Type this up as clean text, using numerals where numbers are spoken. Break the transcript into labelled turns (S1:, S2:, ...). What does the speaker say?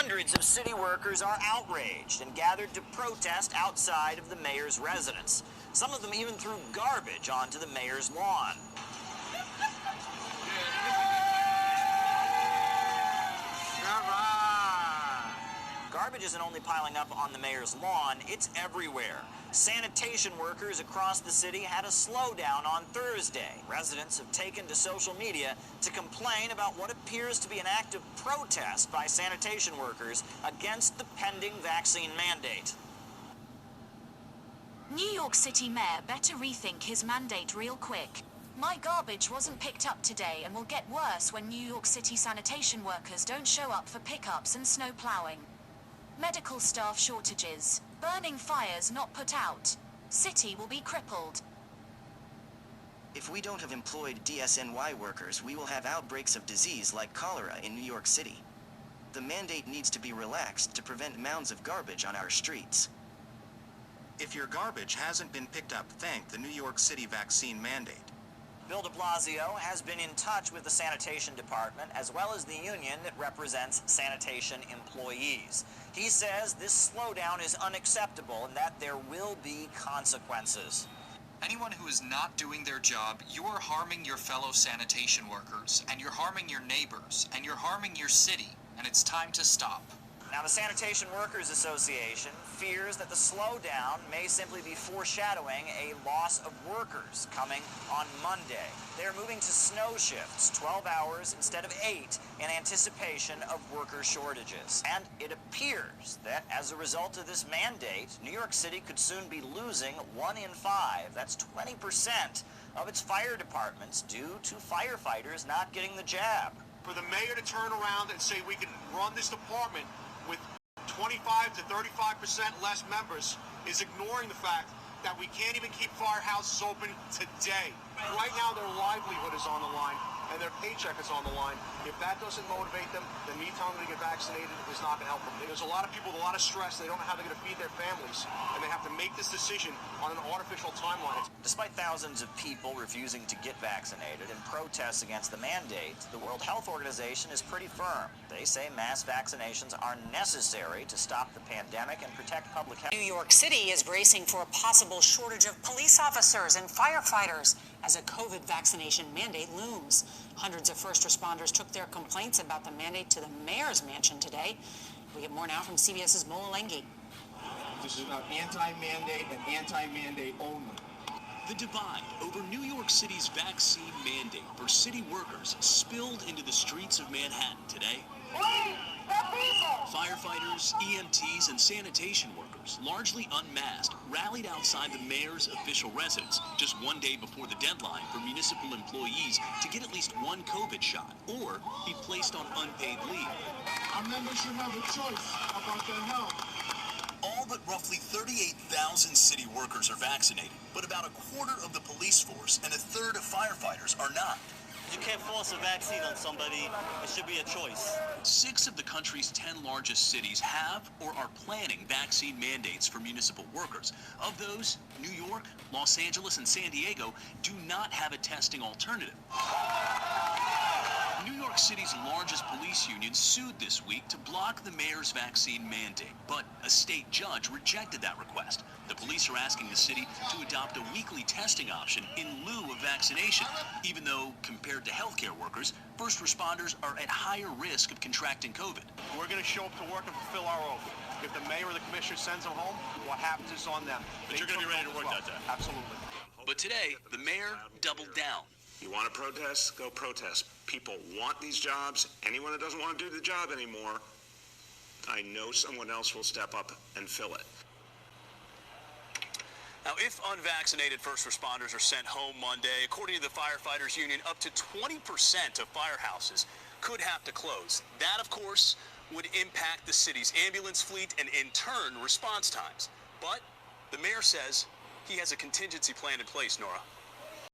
S1: Hundreds of city workers are outraged and gathered to protest outside of the mayor's residence. Some of them even threw garbage onto the mayor's lawn. Garbage isn't only piling up on the mayor's lawn, it's everywhere. Sanitation workers across the city had a slowdown on Thursday. Residents have taken to social media to complain about what appears to be an act of protest by sanitation workers against the pending vaccine mandate.
S2: New York City Mayor better rethink his mandate real quick. My garbage wasn't picked up today and will get worse when New York City sanitation workers don't show up for pickups and snow plowing. Medical staff shortages, burning fires not put out. City will be crippled.
S3: If we don't have employed DSNY workers, we will have outbreaks of disease like cholera in New York City. The mandate needs to be relaxed to prevent mounds of garbage on our streets.
S4: If your garbage hasn't been picked up, thank the New York City vaccine mandate.
S1: Bill de Blasio has been in touch with the sanitation department as well as the union that represents sanitation employees. He says this slowdown is unacceptable and that there will be consequences.
S5: Anyone who is not doing their job, you are harming your fellow sanitation workers, and you're harming your neighbors, and you're harming your city, and it's time to stop.
S1: Now, the Sanitation Workers Association fears that the slowdown may simply be foreshadowing a loss of workers coming on Monday. They're moving to snow shifts, 12 hours instead of 8, in anticipation of worker shortages. And it appears that as a result of this mandate, New York City could soon be losing 1 in 5, that's 20%, of its fire departments due to firefighters not getting the jab.
S6: For the mayor to turn around and say we can run this department with 25 to 35% less members is ignoring the fact that we can't even keep firehouses open today. Right now, their livelihood is on the line, and their paycheck is on the line. If that doesn't motivate them, then me telling them to get vaccinated is not going to help them. There's a lot of people with a lot of stress. They don't know how they're going to feed their families, and they have to make this decision on an artificial timeline.
S1: Despite thousands of people refusing to get vaccinated and protests against the mandate, the World Health Organization is pretty firm. They say mass vaccinations are necessary to stop the pandemic and protect public health.
S7: New York City is bracing for a possible shortage of police officers and firefighters as a COVID vaccination mandate looms. Hundreds of first responders took their complaints about the mandate to the mayor's mansion today. We get more now from CBS's Mola Lengi.
S8: This is about anti-mandate and anti-mandate only.
S9: The divide over New York City's vaccine mandate for city workers spilled into the streets of Manhattan today. Firefighters, EMTs, and sanitation workers, largely unmasked, rallied outside the mayor's official residence just one day before the deadline for municipal employees to get at least one COVID shot or be placed on unpaid leave.
S8: Our members should have a choice about their health.
S9: All but roughly 38,000 city workers are vaccinated, but about a quarter of the police force and a third of firefighters are not.
S10: You can't force a vaccine on somebody. It should be a choice.
S9: 6 of the country's 10 largest cities have or are planning vaccine mandates for municipal workers. Of those, New York, Los Angeles, and San Diego do not have a testing alternative. New York City's largest police union sued this week to block the mayor's vaccine mandate, but a state judge rejected that request. The police are asking the city to adopt a weekly testing option in lieu of vaccination, even though, compared to healthcare workers, first responders are at higher risk of contracting COVID.
S6: We're going to show up to work and fulfill our oath. If the mayor or the commissioner sends them home, what happens is on them.
S9: But you're going to be ready to work that day.
S6: Absolutely.
S9: But today, the mayor doubled down.
S11: You want to protest? Go protest. People want these jobs. Anyone that doesn't want to do the job anymore, I know someone else will step up and fill it.
S9: Now, if unvaccinated first responders are sent home Monday, according to the firefighters union, up to 20% of firehouses could have to close. That, of course, would impact the city's ambulance fleet and, in turn, response times. But the mayor says he has a contingency plan in place, Nora.